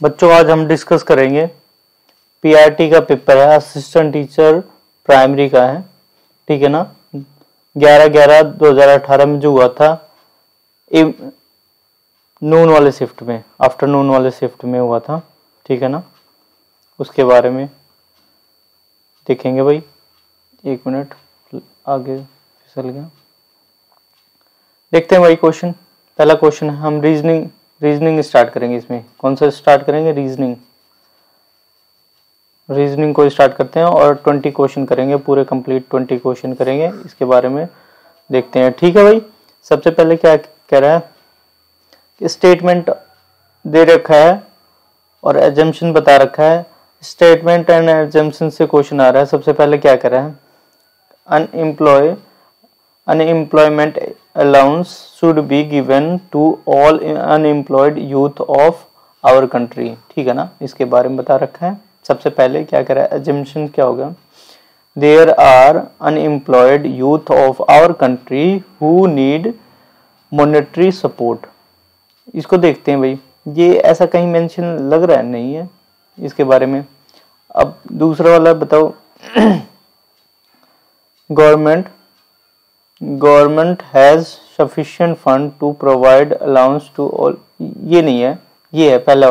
बच्चों आज हम डिस्कस करेंगे पीआरटी का पेपर है, असिस्टेंट टीचर प्राइमरी का है, ठीक है ना। 11/11/2018 में जो हुआ था नून वाले शिफ्ट में, आफ्टरनून वाले शिफ्ट में हुआ था, ठीक है ना। उसके बारे में देखेंगे भाई। एक मिनट आगे फिसल गया। देखते हैं भाई क्वेश्चन। पहला क्वेश्चन है, हम रीजनिंग स्टार्ट करेंगे। इसमें कौन सा स्टार्ट करेंगे? रीजनिंग को स्टार्ट करते हैं और 20 क्वेश्चन करेंगे, पूरे कंप्लीट 20 क्वेश्चन करेंगे। इसके बारे में देखते हैं, ठीक है भाई। सबसे पहले क्या कह रहा है कि स्टेटमेंट दे रखा है और एजम्पशन बता रखा है। स्टेटमेंट एंड एजम्पशन से क्वेश्चन आ रहा है। सबसे पहले क्या कह रहा है, unemployment allowance should be given to all unemployed youth of our country, ठीक है ना। इसके बारे में बता रखा है। सबसे पहले क्या कह रहा है, एजम्पशन क्या होगा, there are unemployed youth of our country who need monetary support. इसको देखते हैं भाई, ये ऐसा कहीं मेंशन लग रहा है, नहीं है इसके बारे में। अब दूसरा वाला बताओ, government has sufficient fund to provide allowance to all. ये नहीं है, ये है पहला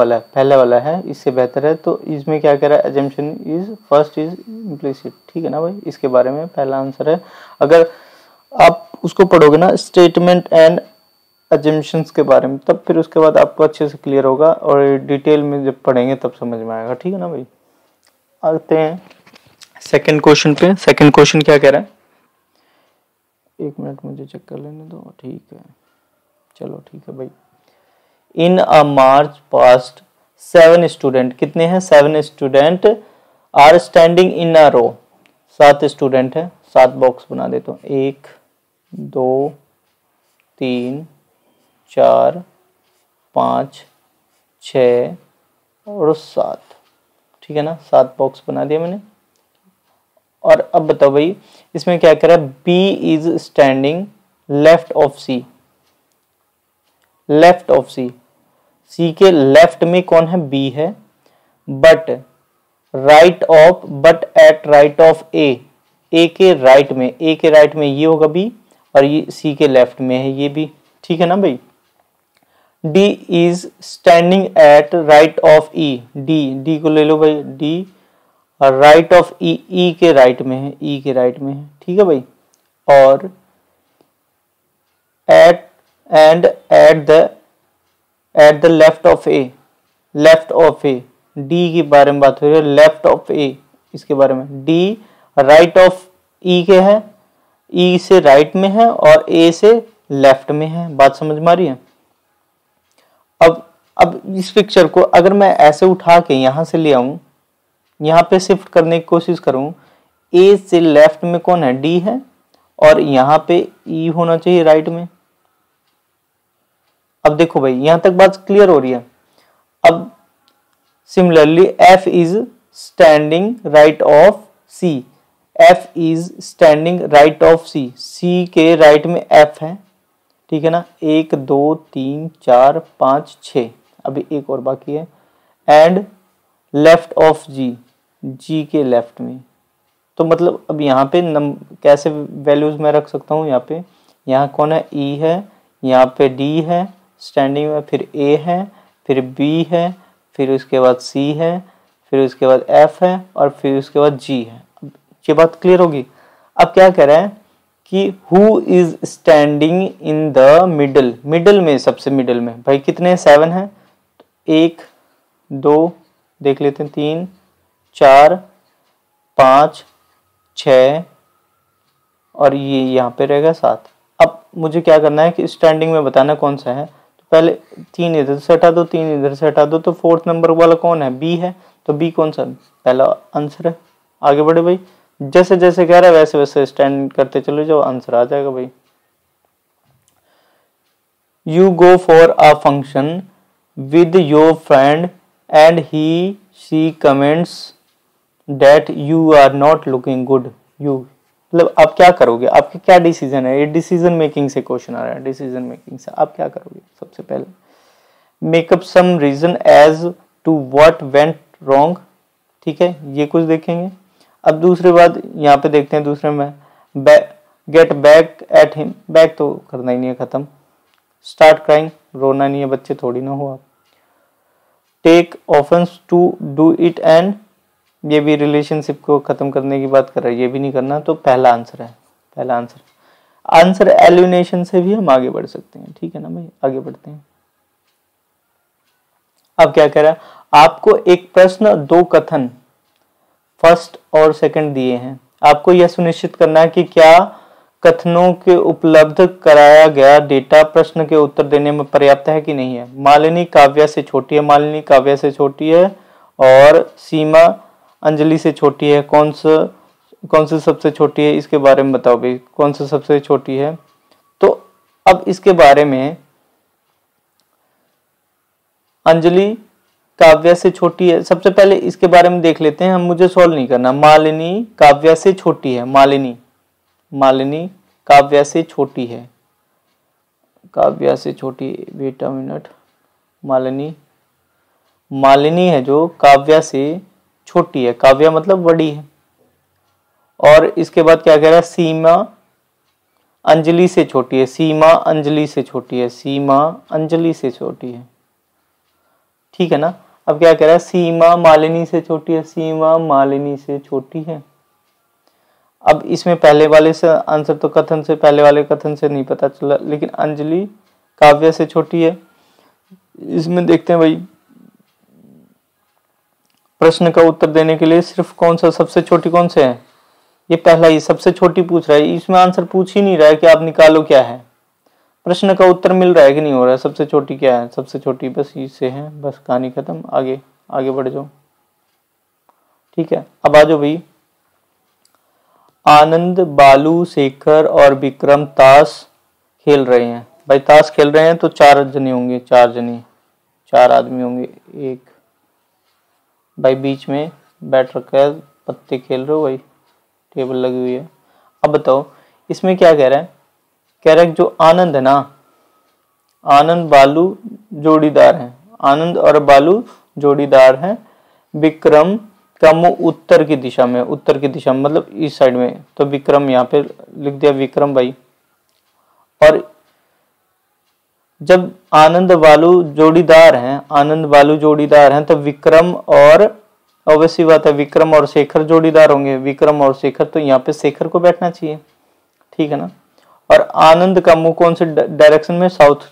वाला है, इससे बेहतर है। तो इसमें क्या कह रहा है, assumption is first is implicit, ठीक है ना भाई। इसके बारे में पहला आंसर है। अगर आप उसको पढ़ोगे ना, स्टेटमेंट एंड एजम्पशंस के बारे में, तब फिर उसके बाद आपको अच्छे से क्लियर होगा और डिटेल में जब पढ़ेंगे तब समझ में आएगा, ठीक है ना भाई। आते हैं सेकंड क्वेश्चन पे। सेकंड क्वेश्चन क्या कह रहा है, एक मिनट मुझे चेक कर लेने दो। ठीक है, चलो ठीक है भाई। इन अ मार्च पास्ट 7 स्टूडेंट, कितने हैं, 7 student are standing in a row. 7 student है, 7 बॉक्स बना देता हूँ। 1 2 3 4 5 6 और 7, ठीक है ना। 7 बॉक्स बना दिया मैंने। और अब बताओ भाई, इसमें क्या कह रहा है, B is standing left of C. Left of C, C के लेफ्ट में कौन है, बी है। But at right of A के राइट में, ए के राइट में ये होगा बी, और ये सी के लेफ्ट में है ये बी, ठीक है ना भाई। D is standing at right of E. D को ले लो भाई, डी राइट ऑफ ई के राइट में है, ई के राइट में है, ठीक है भाई। और at the left of A, D के बारे में बात हो रही है, लेफ्ट ऑफ ए, इसके बारे में। डी राइट ऑफ ई के है, ई से राइट में है और ए से लेफ्ट में है। बात समझ में आ रही है। अब इस पिक्चर को अगर मैं ऐसे उठा के यहां से ले आऊं, यहाँ पे शिफ्ट करने की कोशिश करूं, ए से लेफ्ट में कौन है, डी है, और यहाँ पे ई होना चाहिए राइट में। अब देखो भाई, यहां तक बात क्लियर हो रही है। अब similarly F is standing right of C. F is standing right of C, C के राइट में एफ है, ठीक है ना। 1 2 3 4 5 6, अभी एक और बाकी है। एंड लेफ्ट ऑफ जी, जी के लेफ्ट में। तो मतलब अब यहाँ पे कैसे वैल्यूज मैं रख सकता हूँ, यहाँ पे, यहाँ कौन है, ई है, यहाँ पे डी है स्टैंडिंग में, फिर ए है, फिर बी है, फिर उसके बाद सी है, फिर उसके बाद एफ है, और फिर उसके बाद जी है। ये बात क्लियर होगी। अब क्या कह रहा है कि who is standing in the middle में, सबसे मिडल में भाई कितने, 7 है। 1 2 देख लेते हैं, 3 4 5 6 और ये यहाँ पे रहेगा 7। अब मुझे क्या करना है कि स्टैंडिंग में बताना कौन सा है। तो पहले 3 इधर से हटा दो, 3 इधर से हटा दो, तो 4th नंबर वाला कौन है, बी है। तो बी कौन सा, पहला आंसर है। आगे बढ़े भाई, जैसे जैसे कह रहा है वैसे वैसे स्टैंड करते चलो जाओ, आंसर आ जाएगा भाई। You go for a function with your friend and he she comments that you are not looking good. You मतलब आप क्या करोगे, आपके क्या डिसीजन है। ये डिसीजन मेकिंग से क्वेश्चन आ रहा है, डिसीजन मेकिंग से आप क्या करोगे। सबसे पहले make up some reason as to what went wrong, ठीक है, ये कुछ देखेंगे। अब दूसरे बात यहाँ पे देखते हैं, दूसरे में get back at him, back तो करना ही नहीं है, खत्म। स्टार्ट क्राइंग, रोना नहीं है, बच्चे थोड़ी ना हो आप। Take offence to do it and, ये भी रिलेशनशिप को खत्म करने की बात कर रहा है, ये भी नहीं करना, तो पहला आंसर है, पहला आंसर एलिमिनेशन से भी हम आगे बढ़ सकते हैं, ठीक है ना भाई, आगे बढ़ते हैं। अब क्या कह रहा है, आपको एक प्रश्न, दो कथन फर्स्ट और सेकंड दिए हैं, आपको यह सुनिश्चित करना है कि क्या कथनों के उपलब्ध कराया गया डेटा प्रश्न के उत्तर देने में पर्याप्त है कि नहीं है। मालिनी काव्या से छोटी है, मालिनी काव्या से छोटी है, और सीमा अंजलि से छोटी है। कौन सी सबसे छोटी है, इसके बारे में बताओ भाई, कौन सी सबसे छोटी है। तो अब इसके बारे में, अंजलि काव्या से छोटी है, सबसे पहले इसके बारे में देख लेते हैं हम, मुझे सॉल्व नहीं करना। मालिनी काव्या से छोटी है, मालिनी काव्या से छोटी है, काव्या से छोटी, वेट अ मिनट, मालिनी है जो काव्या से छोटी है, काव्या मतलब बड़ी है। और इसके बाद क्या कह रहा है, सीमा अंजलि से छोटी है, सीमा अंजलि से छोटी है, सीमा अंजलि से छोटी है, ठीक है ना। अब क्या कह रहा है, सीमा मालिनी से छोटी है, सीमा मालिनी से छोटी है। अब इसमें पहले वाले से आंसर तो कथन से, पहले वाले कथन से नहीं पता चला, लेकिन अंजलि काव्या से छोटी है। इसमें देखते हैं भाई, प्रश्न का उत्तर देने के लिए सिर्फ कौन सा सबसे छोटी कौन से है, ये पहला ही सबसे छोटी पूछ रहा है, इसमें आंसर पूछ ही नहीं रहा है कि आप निकालो क्या है, प्रश्न का उत्तर मिल रहा है कि नहीं हो रहा है, सबसे छोटी क्या है, सबसे छोटी बस इससे है, बस कहानी खत्म, आगे आगे बढ़ जाओ, ठीक है। अब आ जाओ भाई, आनंद, बालू, शेखर और विक्रम ताश खेल रहे हैं। भाई ताश खेल रहे हैं तो 4 जने होंगे, 4 जने, 4 आदमी होंगे। एक भाई बीच में बैठ रखा है, पत्ते खेल रहे हो भाई, टेबल लगी हुई है। अब बताओ इसमें क्या कह रहा है, कह रहा है जो आनंद है ना, आनंद बालू जोड़ीदार हैं, आनंद और बालू जोड़ीदार हैं, विक्रम का मुंह उत्तर की दिशा में, उत्तर की दिशा में मतलब इस साइड में, तो विक्रम यहाँ पे लिख दिया विक्रम भाई। और जब आनंद बालू जोड़ीदार हैं, आनंद बालू जोड़ीदार हैं, तो विक्रम और ऑब्वियसली बात है विक्रम और शेखर जोड़ीदार होंगे, विक्रम और शेखर, तो यहाँ पे शेखर को बैठना चाहिए, ठीक है ना। और आनंद का मुंह कौन से डायरेक्शन में, साउथ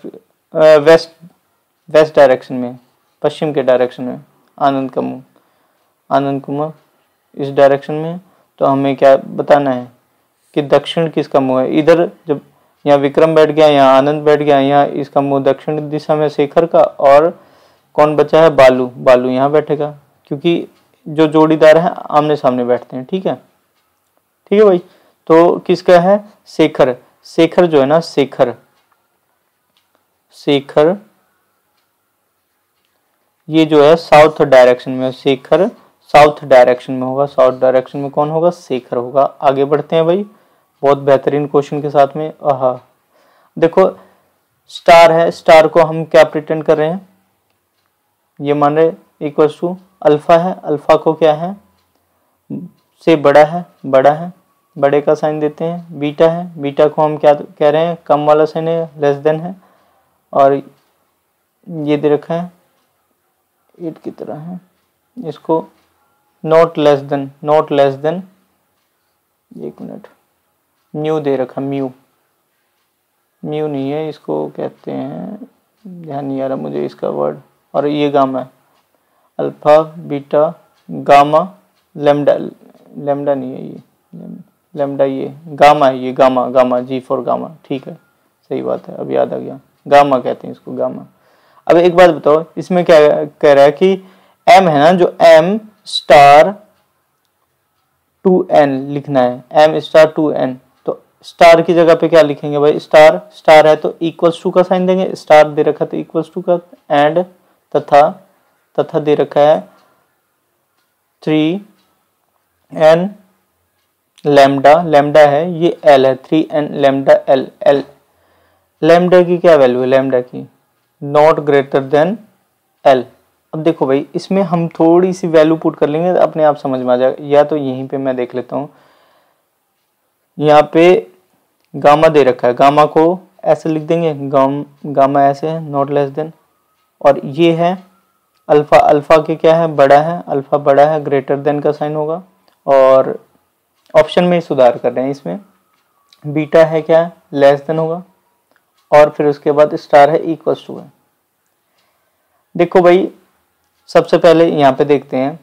वेस्ट डायरेक्शन में, पश्चिम के डायरेक्शन में आनंद का मुंह, आनंद कुमार इस डायरेक्शन में, तो हमें क्या बताना है कि दक्षिण किसका मुंह है। इधर जब यहाँ विक्रम बैठ गया, यहाँ आनंद बैठ गया, यहाँ इसका मुंह दक्षिण दिशा में शेखर का, और कौन बचा है, बालू, बालू यहाँ बैठेगा, क्योंकि जो जोड़ीदार है आमने सामने बैठते हैं, ठीक है, ठीक है भाई। तो किसका है, शेखर, शेखर जो है ना, शेखर ये जो है साउथ डायरेक्शन में, शेखर साउथ डायरेक्शन में होगा, साउथ डायरेक्शन में कौन होगा, शेखर होगा। आगे बढ़ते हैं भाई, बहुत बेहतरीन क्वेश्चन के साथ में। आहा देखो स्टार है, स्टार को हम क्या प्रिटेंड कर रहे हैं, ये मान रहे इक्वल्स टू अल्फा है, अल्फा को क्या है, से बड़ा है, बड़ा है, बड़े का साइन देते हैं। बीटा है, बीटा को हम क्या कह रहे हैं, कम वाला साइन है, लेस देन है, और ये दे रखा है 8 की तरह है, इसको not less than, not less than, एक मिनट, म्यू दे रखा, म्यू नहीं है, इसको कहते हैं, ध्यान नहीं आ रहा मुझे इसका वर्ड, और ये गामा है, alpha beta gamma lambda, lambda नहीं है ये, लेमडा ये गामा है, ये gamma, gamma G for gamma, ठीक है सही बात है, अब याद आ गया, गामा कहते हैं इसको, गामा। अब एक बात बताओ, इसमें क्या कह रहा है कि एम है ना, जो एम स्टार 2n लिखना है, एम स्टार 2n, तो स्टार की जगह पे क्या लिखेंगे भाई, स्टार, स्टार है तो इक्वल्स टू का साइन देंगे, स्टार दे रखा तो इक्वल्स टू का, एंड तथा दे रखा है 3n लैम्डा, लैम्डा है ये l है, 3n लैम्डा l, लैम्डा की क्या वैल्यू है, लैम्डा की नॉट ग्रेटर देन l। अब देखो भाई, इसमें हम थोड़ी सी वैल्यू पुट कर लेंगे, अपने आप समझ में आ जाएगा। या तो यहीं पे मैं देख लेता हूँ, यहाँ पे गामा दे रखा है, गामा को ऐसे लिख देंगे, गामा ऐसे है, नॉट लेस देन, और ये है अल्फा, अल्फा के क्या है, बड़ा है, अल्फा बड़ा है, ग्रेटर देन का साइन होगा। और ऑप्शन में सुधार कर रहे हैं इसमें, बीटा है क्या, लेस देन होगा, और फिर उसके बाद स्टार है इक्वल टू है। देखो भाई, सबसे पहले यहाँ पे देखते हैं,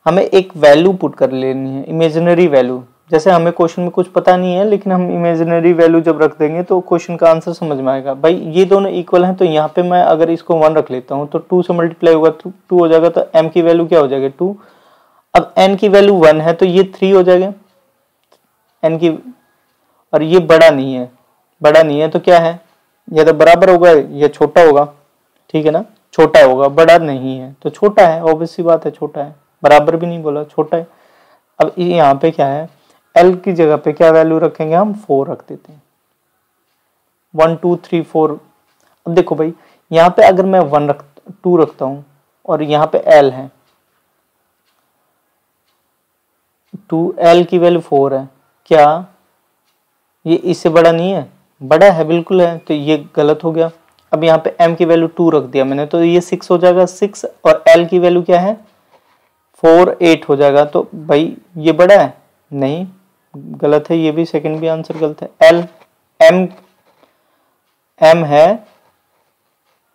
हमें एक वैल्यू पुट कर लेनी है, इमेजिनरी वैल्यू। जैसे हमें क्वेश्चन में कुछ पता नहीं है, लेकिन हम इमेजिनरी वैल्यू जब रख देंगे तो क्वेश्चन का आंसर समझ में आएगा। भाई ये दोनों इक्वल हैं, तो यहाँ पे मैं अगर इसको 1 रख लेता हूँ तो 2 से मल्टीप्लाई होगा, 2 हो जाएगा, तो m की वैल्यू क्या हो जाएगी, 2। अब n की वैल्यू 1 है तो ये 3 हो जाएगा n की, और ये बड़ा नहीं है, बड़ा नहीं है तो क्या है, या तो बराबर होगा या छोटा होगा, ठीक है ना, छोटा होगा, बड़ा नहीं है तो छोटा है, ऑब्वियस सी बात है, छोटा है, बराबर भी नहीं बोला, छोटा है। अब यहाँ पे क्या है, L की जगह पे क्या वैल्यू रखेंगे, हम 4 रख देते हैं, 1 2 3 4। अब देखो भाई, यहाँ पे अगर मैं 2 रखता हूँ और यहाँ पे L है 2, L की वैल्यू 4 है, क्या ये इससे बड़ा नहीं है, बड़ा है, बिल्कुल है, तो ये गलत हो गया। अब यहाँ पे m की वैल्यू 2 रख दिया मैंने, तो ये 6 हो जाएगा, 6, और L की वैल्यू क्या है, 4 8 हो जाएगा। तो भाई ये बड़ा है, नहीं, गलत है, ये भी सेकंड भी आंसर गलत है। L m है,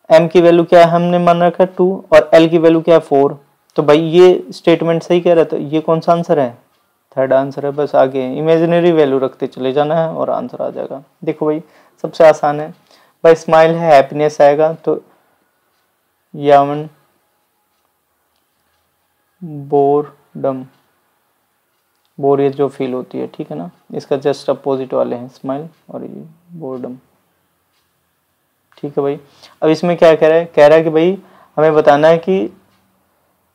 m की वैल्यू क्या है, हमने मान रखा है 2, और L की वैल्यू क्या है, 4। तो भाई ये स्टेटमेंट सही कह रहा है, तो ये कौन सा आंसर है, थर्ड आंसर है। बस आगे इमेजिनरी वैल्यू रखते चले जाना है और आंसर आ जाएगा। देखो भाई, सबसे आसान है भाई, स्माइल है, हैप्पीनेस आएगा, तो यावन बोरडम, बोरियत जो फील होती है, ठीक है ना, इसका जस्ट अपोजिट वाले हैं स्माइल और ये बोरडम, ठीक है भाई। अब इसमें क्या कह रहा है कि भाई हमें बताना है कि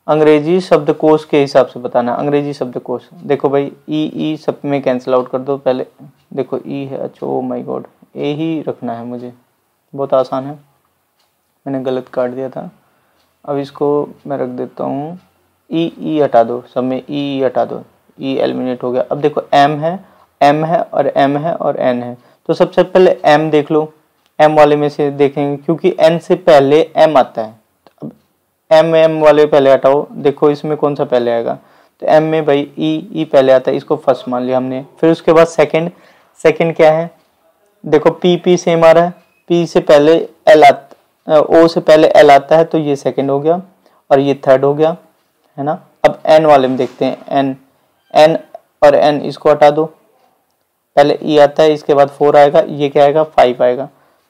अंग्रेजी शब्दकोश के हिसाब से बताना है, अंग्रेजी शब्दकोश। देखो भाई, ई सब में कैंसिल आउट कर दो पहले, देखो ई है, अच्छा ओ माय गॉड, ए ही रखना है मुझे, बहुत आसान है, मैंने गलत काट दिया था। अब इसको मैं रख देता हूँ, ई हटा दो, सब में ई हटा दो, ई एलिमिनेट हो गया। अब देखो एम है और एम है और एन है, तो सबसे पहले एम देख लो, एम वाले में से देखेंगे, क्योंकि एन से पहले एम आता है। अब एम वाले पहले हटाओ, देखो इसमें कौन सा पहले आएगा, तो एम में भाई ई पहले आता है, इसको फर्स्ट मान लिया हमने। फिर उसके बाद सेकंड क्या है, देखो पी सेम आ रहा है, पी से पहले एल आता, ओ से पहले एल आता है, तो ये सेकंड हो गया और ये थर्ड हो गया, है ना। अब एन वाले में देखते हैं, एन और एन इसको हटा दो, पहले ई आता है, इसके बाद 4 आएगा, ये क्या आएगा, 5 आएगा।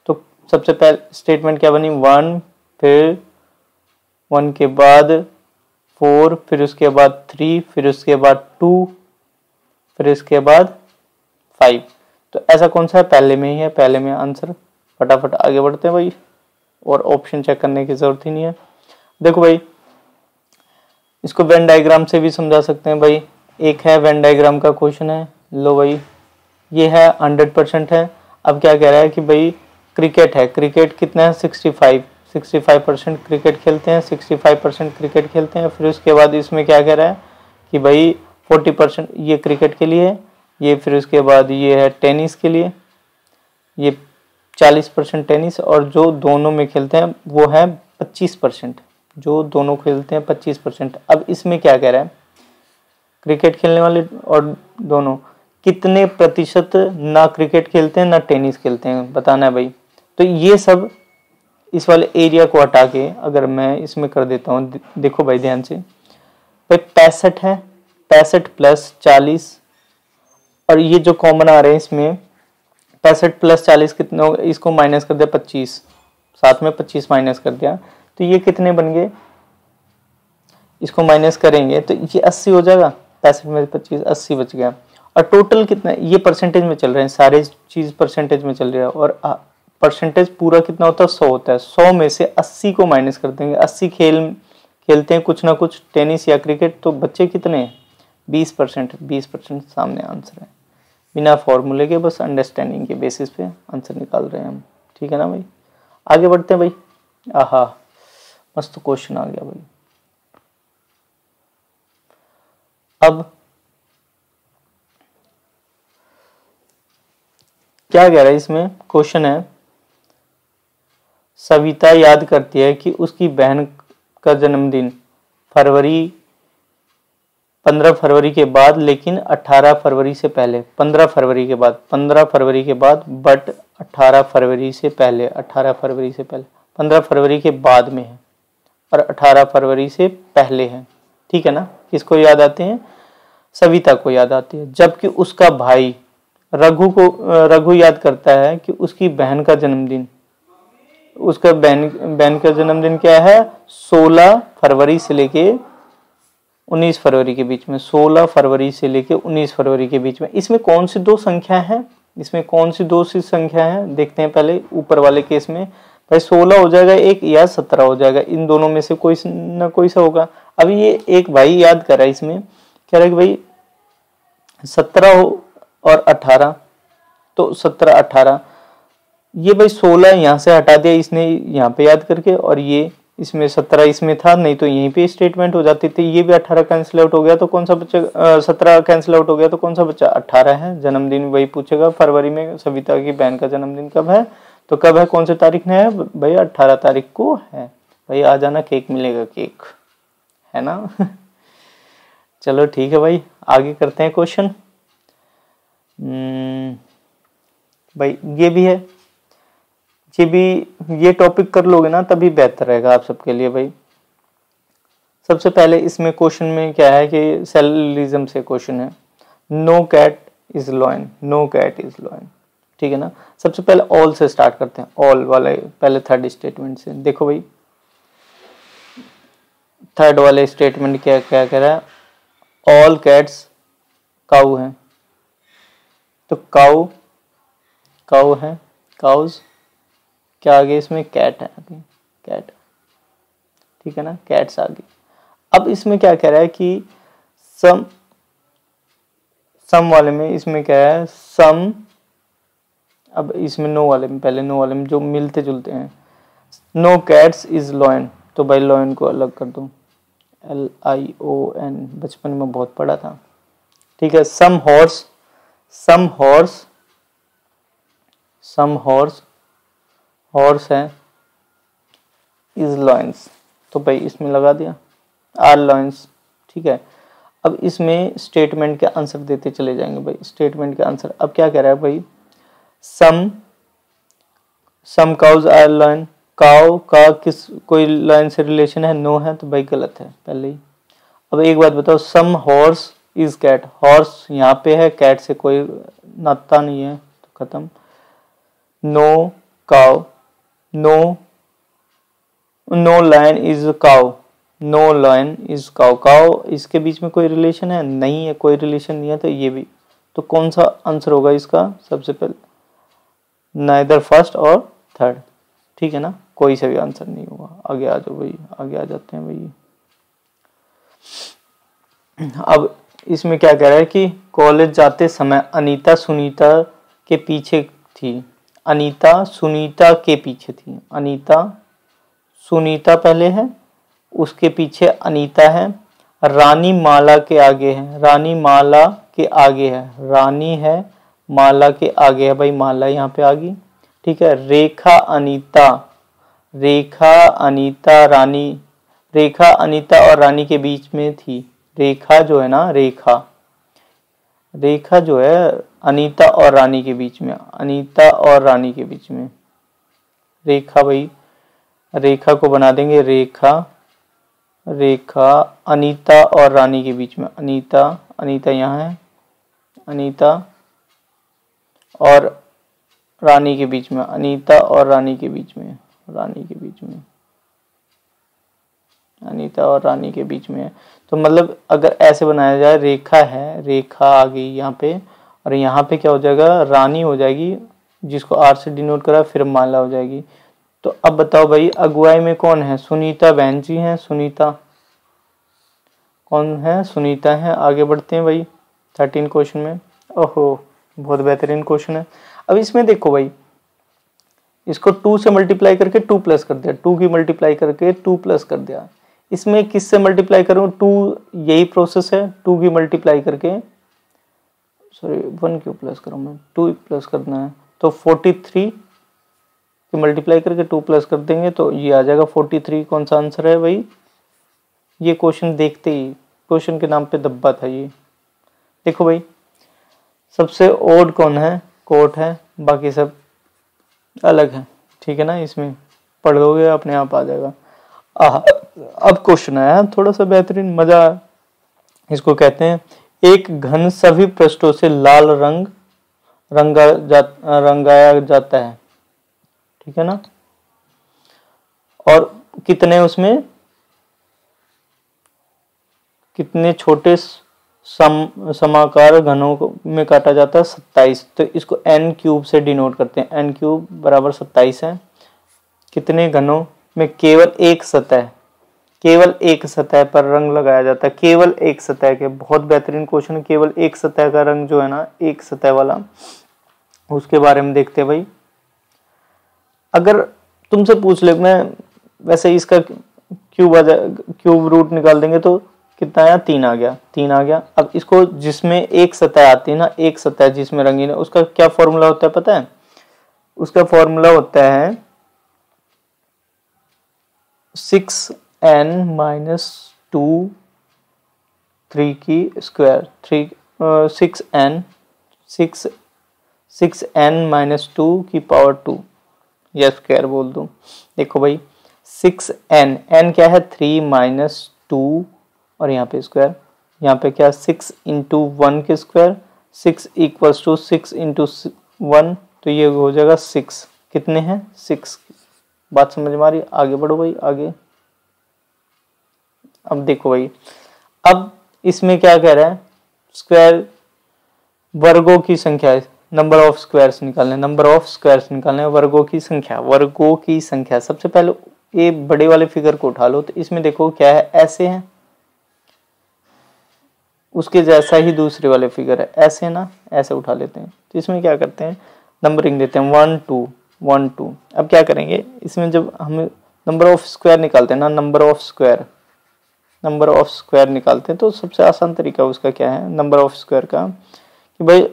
तो सबसे पहले स्टेटमेंट क्या बनी, 1, फिर 1 के बाद 4, फिर उसके बाद 3, फिर उसके बाद 2, फिर इसके बाद 5। तो ऐसा कौन सा है, पहले में ही है, पहले में आंसर। फटाफट आगे बढ़ते हैं भाई, और ऑप्शन चेक करने की जरूरत ही नहीं है। देखो भाई, इसको वेन डायग्राम से भी समझा सकते हैं भाई। एक है वेन डायग्राम का क्वेश्चन है, लो भाई ये है 100% है। अब क्या कह रहा है कि भाई क्रिकेट है, क्रिकेट कितना है, 65% क्रिकेट खेलते हैं, 65% क्रिकेट खेलते हैं। फिर उसके बाद इसमें क्या कह रहा है कि भाई 40% ये क्रिकेट के लिए, ये फिर उसके बाद ये है टेनिस के लिए, ये 40% टेनिस, और जो दोनों में खेलते हैं वो है 25%, जो दोनों खेलते हैं 25%। अब इसमें क्या कह रहा है, क्रिकेट खेलने वाले और दोनों कितने प्रतिशत ना क्रिकेट खेलते हैं ना टेनिस खेलते हैं, बताना है भाई। तो ये सब इस वाले एरिया को हटा के अगर मैं इसमें कर देता हूँ, देखो भाई ध्यान से, भाई 65 है, 65 प्लस 40, और ये जो कॉमन आ रहे हैं इसमें 65 प्लस 40 कितने हो गए, इसको माइनस कर दिया 25, साथ में 25 माइनस कर दिया, तो ये कितने बन गए, इसको माइनस करेंगे तो ये 80 हो जाएगा, 65 में 25 80 बच गया। और टोटल कितना, ये परसेंटेज में चल रहे हैं, सारे चीज परसेंटेज में चल रही है, और परसेंटेज पूरा कितना होता है, 100 होता है। 100 में से 80 को माइनस कर देंगे, 80 खेलते हैं कुछ ना कुछ टेनिस या क्रिकेट, तो बच्चे कितने हैं, 20% सामने आंसर है। बिना फॉर्मूले के, बस अंडरस्टैंडिंग के बेसिस पे आंसर निकाल रहे हैं हम, ठीक है ना भाई। आगे बढ़ते हैं भाई। आहा, मस्त क्वेश्चन आ गया भाई। अब क्या कह रहा है इसमें, क्वेश्चन है सविता याद करती है कि उसकी बहन का जन्मदिन 15 फरवरी के बाद, लेकिन 18 फरवरी से पहले। 15 फरवरी के बाद, 15 फरवरी के बाद, बट 18 फरवरी से पहले, 18 फरवरी से पहले, 15 फरवरी के बाद में है और 18 फरवरी से पहले है। ठीक है ना। किसको याद आते हैं? सविता को याद आती है। जबकि उसका भाई रघु याद करता है कि उसकी बहन का जन्मदिन, उसका बहन का जन्मदिन क्या है? 16 फरवरी से लेके 19 फरवरी के बीच में। 16 फरवरी से लेके 19 फरवरी के बीच में। इसमें कौन सी दो संख्या है? इसमें कौन सी दो सी संख्या है देखते हैं पहले। ऊपर वाले केस में भाई 16 हो जाएगा एक, या 17 हो जाएगा, इन दोनों में से कोई ना कोई सा होगा। अभी ये एक भाई याद कर रहा है, इसमें कह रहा है कि भाई 17 हो और 18, तो 17 18, ये भाई 16 यहाँ से हटा दिया इसने यहाँ पे याद करके, और ये इसमें 17 इसमें था, नहीं तो यहीं पे स्टेटमेंट हो जाती थी। ये भी 18 कैंसिल आउट हो गया, तो कौन सा बच्चा 17 कैंसिल आउट हो गया, तो कौन सा बच्चा 18 है। जन्मदिन वही पूछेगा, फरवरी में सविता की बहन का जन्मदिन कब है, तो कब है, कौन से तारीख में है भाई? 18 तारीख को है। भाई आ जाना, केक मिलेगा, केक है ना। चलो ठीक है भाई, आगे करते हैं क्वेश्चन। भाई ये भी है, ये भी, ये टॉपिक कर लोगे ना तभी बेहतर रहेगा आप सबके लिए भाई। सबसे पहले इसमें क्वेश्चन में क्या है कि सेलिज्म से क्वेश्चन है। No cat is lion, no cat is lion. ठीक है ना। सबसे पहले ऑल से स्टार्ट करते हैं, ऑल वाले पहले थर्ड स्टेटमेंट से। देखो भाई थर्ड वाले स्टेटमेंट क्या क्या कह रहा है? ऑल कैट्स काऊ है, तो काऊ काऊ है, काउज। क्या आगे इसमें कैट है, अभी कैट। ठीक है ना, कैट्स आगे। अब इसमें क्या कह रहा है कि सम वाले में इसमें क्या है? सम, अब इसमें नो वाले में, पहले नो वाले में जो मिलते जुलते हैं। नो कैट्स इज लॉयन, तो भाई लॉयन को अलग कर दो, LION, बचपन में बहुत पढ़ा था। ठीक है। सम हॉर्स, सम हॉर्स, सम हॉर्स, हॉर्स है, इज लॉयंस, तो भाई इसमें लगा दिया आर लॉयंस। ठीक है। अब इसमें स्टेटमेंट के आंसर देते चले जाएंगे भाई, स्टेटमेंट के आंसर। अब क्या कह रहा है भाई? सम काउज आर लॉयन, काउ का किस कोई लॉयन से रिलेशन है? नो है, तो भाई गलत है पहले ही। अब एक बात बताओ, सम हॉर्स इज कैट, हॉर्स यहाँ पे है, कैट से कोई नाता नहीं है, तो खत्म। No cow, no lion is cow, no lion is cow, cow इसके बीच में कोई रिलेशन है? नहीं है, कोई रिलेशन नहीं है, तो ये भी, तो कौन सा आंसर होगा इसका? सबसे पहले नाइदर फर्स्ट और थर्ड। ठीक है ना, कोई सा भी आंसर नहीं होगा। आगे आ जाओ भाई, आगे आ जाते हैं भाई। अब इसमें क्या कह रहा है कि कॉलेज जाते समय अनीता सुनीता के पीछे थी, अनीता सुनीता के पीछे थी, अनीता सुनीता पहले है, उसके पीछे अनीता है, रानी माला के आगे है, रानी माला के आगे है, रानी है माला के आगे है, भाई माला यहाँ पे आ गई। ठीक है। रेखा अनीता, रेखा अनीता रानी, रेखा अनीता और रानी के बीच में थी। रेखा जो है ना, रेखा, रेखा जो है अनीता और रानी के बीच में, अनीता और रानी के बीच में रेखा, भाई रेखा को बना देंगे रेखा, रेखा अनीता और रानी के बीच में, अनीता, अनीता यहाँ है, अनीता और रानी के बीच में, अनीता और रानी के बीच में, रानी के बीच में, अनीता और रानी के बीच में है। तो मतलब अगर ऐसे बनाया जाए, रेखा है, रेखा आ गई यहाँ पे, और यहाँ पे क्या हो जाएगा? रानी हो जाएगी, जिसको आर से डिनोट करा, फिर माला हो जाएगी। तो अब बताओ भाई अगुवाई में कौन है? सुनीता बहन जी हैं, सुनीता कौन है? सुनीता है। आगे बढ़ते हैं भाई 13 क्वेश्चन में। ओहो बहुत बेहतरीन क्वेश्चन है। अब इसमें देखो भाई, इसको 2 से मल्टीप्लाई करके 2 प्लस कर दिया, 2 की मल्टीप्लाई करके 2 प्लस कर दिया। इसमें किससे मल्टीप्लाई करूं, 2, यही प्रोसेस है, 2 की मल्टीप्लाई करके, सॉरी 1 क्यों प्लस करूं मैं, 2 प्लस करना है, तो 43 की मल्टीप्लाई करके 2 प्लस कर देंगे तो ये आ जाएगा 43। कौन सा आंसर है भाई, ये क्वेश्चन देखते ही क्वेश्चन के नाम पे दब्बा था ये। देखो भाई सबसे ओड कौन है, कोट है, बाकी सब अलग है, ठीक है ना, इसमें पढ़ लोगे अपने आप आ जाएगा। अब क्वेश्चन आया थोड़ा सा बेहतरीन, मजा, इसको कहते हैं एक घन सभी पृष्ठों से लाल रंग रंगाया जाता है, ठीक है ना, और कितने उसमें कितने छोटे समाकार घनों में काटा जाता है, 27। तो इसको n क्यूब से डिनोट करते हैं, n क्यूब बराबर 27 है। कितने घनों में केवल एक सतह पर रंग लगाया जाता है, केवल एक सतह के, बहुत बेहतरीन क्वेश्चन है। केवल एक सतह का रंग जो है ना, एक सतह वाला, उसके बारे में देखते हैं भाई। अगर तुमसे पूछ ले, मैं वैसे इसका क्यूब रूट निकाल देंगे तो कितना आया, 3 आ गया, 3 आ गया। अब इसको जिसमें एक सतह आती है ना, एक सतह जिसमें रंगीन है, उसका क्या फॉर्मूला होता है पता है, उसका फॉर्मूला होता है 6n माइनस 2 3 की स्क्वायर, 6n माइनस 2 की पावर 2 या स्क्वायर बोल दूं। देखो भाई 6n, n क्या है 3 माइनस 2 और यहाँ पे स्क्वायर, यहाँ पे क्या 6 इंटू 1 के स्क्वायर, 6 इक्वल्स टू 6 इंटू 1, तो ये हो जाएगा 6। कितने हैं 6। बात समझ में आ रही है, आगे बढ़ो भाई आगे। अब देखो भाई, अब इसमें क्या कह रहा है, स्क्वायर वर्गों की संख्या है, नंबर ऑफ स्क्वायर्स निकालने, नंबर ऑफ स्क्वायर्स निकालने, वर्गों की संख्या। सबसे पहले ये बड़े वाले फिगर को उठा लो, तो इसमें देखो क्या है, ऐसे है, उसके जैसा ही दूसरे वाले फिगर है, ऐसे ना, ऐसे उठा लेते हैं। तो इसमें क्या करते हैं, नंबरिंग देते हैं 1 2 1 2। अब क्या करेंगे, इसमें जब हम नंबर ऑफ स्क्वायर निकालते हैं ना, नंबर ऑफ स्क्वायर निकालते हैं, तो सबसे आसान तरीका उसका क्या है, नंबर ऑफ स्क्वायर का, कि भाई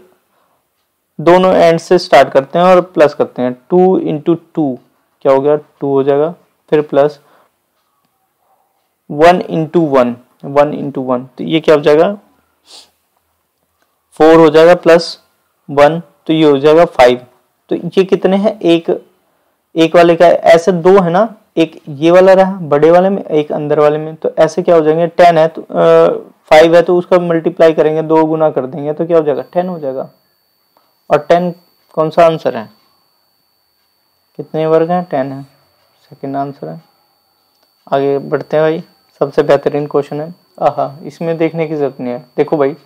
दोनों एंड से स्टार्ट करते हैं और प्लस करते हैं। 2 इंटू 2 क्या हो गया, 2 हो जाएगा, फिर प्लस 1 इंटू 1, 1 इंटू 1, तो ये क्या हो जाएगा 4 हो जाएगा, प्लस 1 तो ये हो जाएगा 5। तो ये कितने हैं, एक वाले का ऐसे 2 है ना, एक ये वाला रहा बड़े वाले में, एक अंदर वाले में, तो ऐसे क्या हो जाएंगे, 10 है तो 5 है तो उसका मल्टीप्लाई करेंगे, 2 गुना कर देंगे तो क्या हो जाएगा 10 हो जाएगा। और 10 कौन सा आंसर है, कितने वर्ग हैं, 10 है, सेकंड आंसर है। आगे बढ़ते हैं भाई, सबसे बेहतरीन क्वेश्चन है, इसमें देखने की जरूरत नहीं है। देखो भाई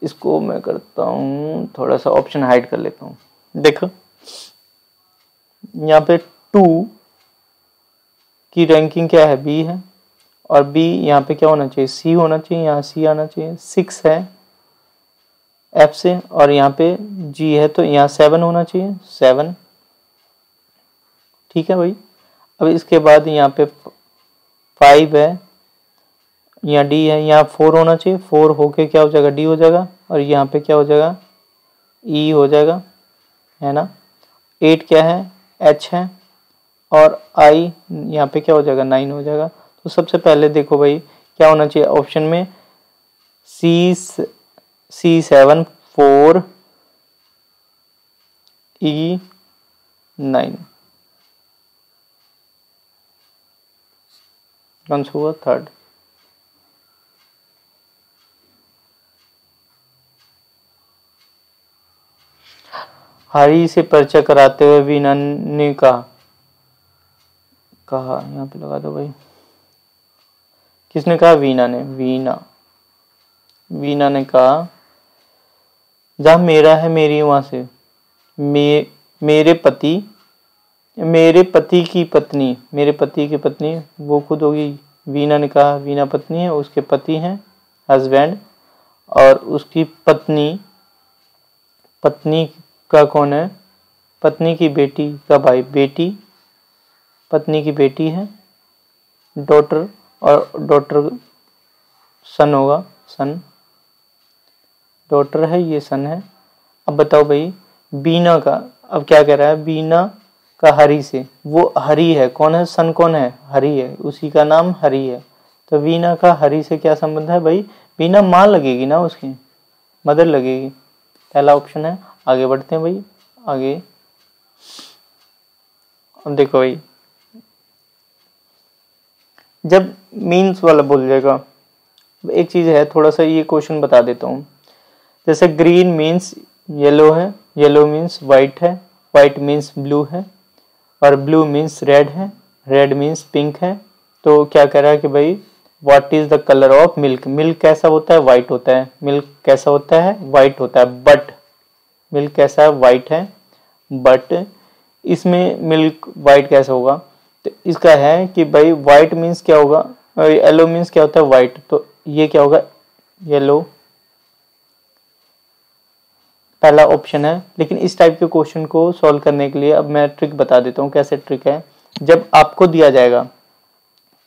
इसको मैं करता हूँ, थोड़ा सा ऑप्शन हाइड कर लेता हूँ। देखो यहाँ पे 2 की रैंकिंग क्या है, बी है, और बी यहाँ पे क्या होना चाहिए, सी होना चाहिए, यहाँ सी आना चाहिए। 6 है एफ से, और यहाँ पे जी है तो यहाँ 7 होना चाहिए, 7, ठीक है भाई। अब इसके बाद यहाँ पे 5 है, यहाँ डी है, यहाँ 4 होना चाहिए, 4 होके क्या हो जाएगा, डी हो जाएगा, और यहाँ पे क्या हो जाएगा, ई हो जाएगा, है ना। 8 क्या है, एच है, और आई यहाँ पे क्या हो जाएगा, 9 हो जाएगा। तो सबसे पहले देखो भाई क्या होना चाहिए ऑप्शन में, C7 4 E 9, कौन सा हुआ, थर्ड। हरी से परिचय कराते हुए वीना ने कहा, यहाँ पे लगा दो भाई, किसने कहा, वीना ने, वीना ने कहा, जहाँ मेरा है मेरी वहां से, मेरे पति की पत्नी, वो खुद होगी। वीना ने कहा, वीना पत्नी है, उसके पति हैं हस्बैंड, और उसकी पत्नी का कौन है, पत्नी की बेटी का भाई, बेटी पत्नी की बेटी है, डॉटर और डॉटर सन होगा, सन डॉटर है, ये सन है। अब बताओ भाई बीना का, अब क्या कह रहा है, बीना का हरि से, वो हरि है, कौन है, सन कौन है, हरि है, उसी का नाम हरि है। तो बीना का हरि से क्या संबंध है भाई, बीना माँ लगेगी ना, उसकी मदर लगेगी, पहला ऑप्शन है। आगे बढ़ते हैं भाई, आगे अब देखो भाई, जब मीन्स वाला बोल जाएगा, एक चीज है, थोड़ा सा ये क्वेश्चन बता देता हूँ। जैसे ग्रीन मीन्स येलो है, येलो मीन्स वाइट है, वाइट मीन्स ब्लू है, और ब्लू मीन्स रेड है, रेड मीन्स पिंक है। तो क्या कह रहा है कि भाई what is the colour of milk, milk कैसा होता है, वाइट होता है, मिल्क कैसा होता है, वाइट होता है, बट मिल्क कैसा है, वाइट है, बट इसमें मिल्क वाइट कैसा होगा, तो इसका है कि भाई वाइट मीन्स क्या होगा, येलो मीन्स क्या होता है, वाइट, तो ये क्या होगा, येलो, पहला ऑप्शन है। लेकिन इस टाइप के क्वेश्चन को सॉल्व करने के लिए अब मैं ट्रिक बता देता हूँ, कैसे ट्रिक है। जब आपको दिया जाएगा,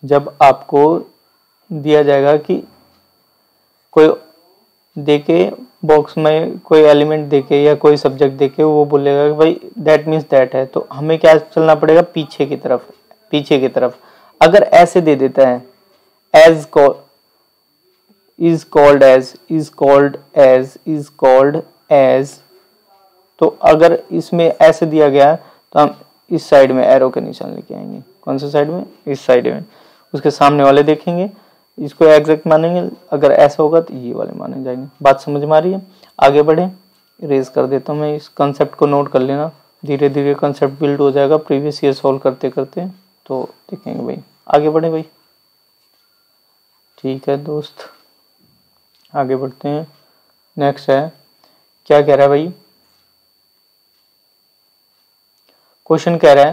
जब आपको दिया जाएगा कि कोई देके बॉक्स में कोई एलिमेंट देके या कोई सब्जेक्ट देके वो बोलेगा कि भाई दैट मीन्स दैट है, तो हमें क्या चलना पड़ेगा, पीछे की तरफ, पीछे की तरफ। अगर ऐसे दे देता है, as is called as, is called as, is called as, तो अगर इसमें ऐसे दिया गया तो हम इस साइड में एरो के निशान लेके आएंगे, कौन सा साइड में, इस साइड में, उसके सामने वाले देखेंगे, इसको एग्जैक्ट मानेंगे, अगर ऐसा होगा तो ये वाले माने जाएंगे। बात समझ में आ रही है, आगे बढ़े, इरेज कर देता हूँ मैं, इस कंसेप्ट को नोट कर लेना, धीरे धीरे कंसेप्ट बिल्ड हो जाएगा प्रीवियस ईयर सॉल्व करते करते, तो देखेंगे भाई, आगे बढ़े भाई, ठीक है दोस्त, आगे बढ़ते हैं। नेक्स्ट है, क्या कह रहा है भाई, क्वेश्चन कह रहा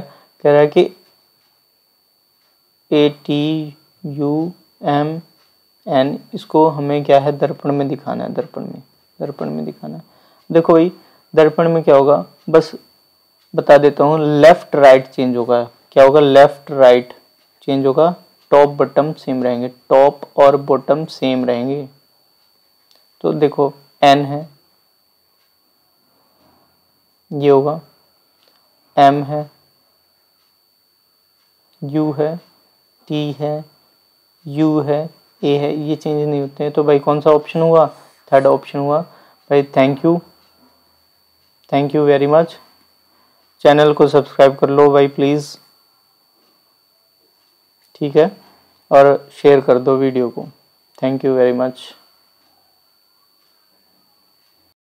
है कि ATUMN, इसको हमें क्या है, दर्पण में दिखाना है, दर्पण में दिखाना है। देखो भाई दर्पण में क्या होगा, बस बता देता हूँ, लेफ्ट राइट चेंज होगा, क्या होगा, लेफ्ट राइट चेंज होगा, टॉप बॉटम सेम रहेंगे, टॉप और बॉटम सेम रहेंगे। तो देखो N है, ये होगा, M है, U है, T है, U है, A है, ये चेंज नहीं होते हैं। तो भाई कौन सा ऑप्शन हुआ, थर्ड ऑप्शन हुआ भाई। Thank you very much, channel को सब्सक्राइब कर लो भाई प्लीज़, ठीक है, और शेयर कर दो वीडियो को। Thank you very much.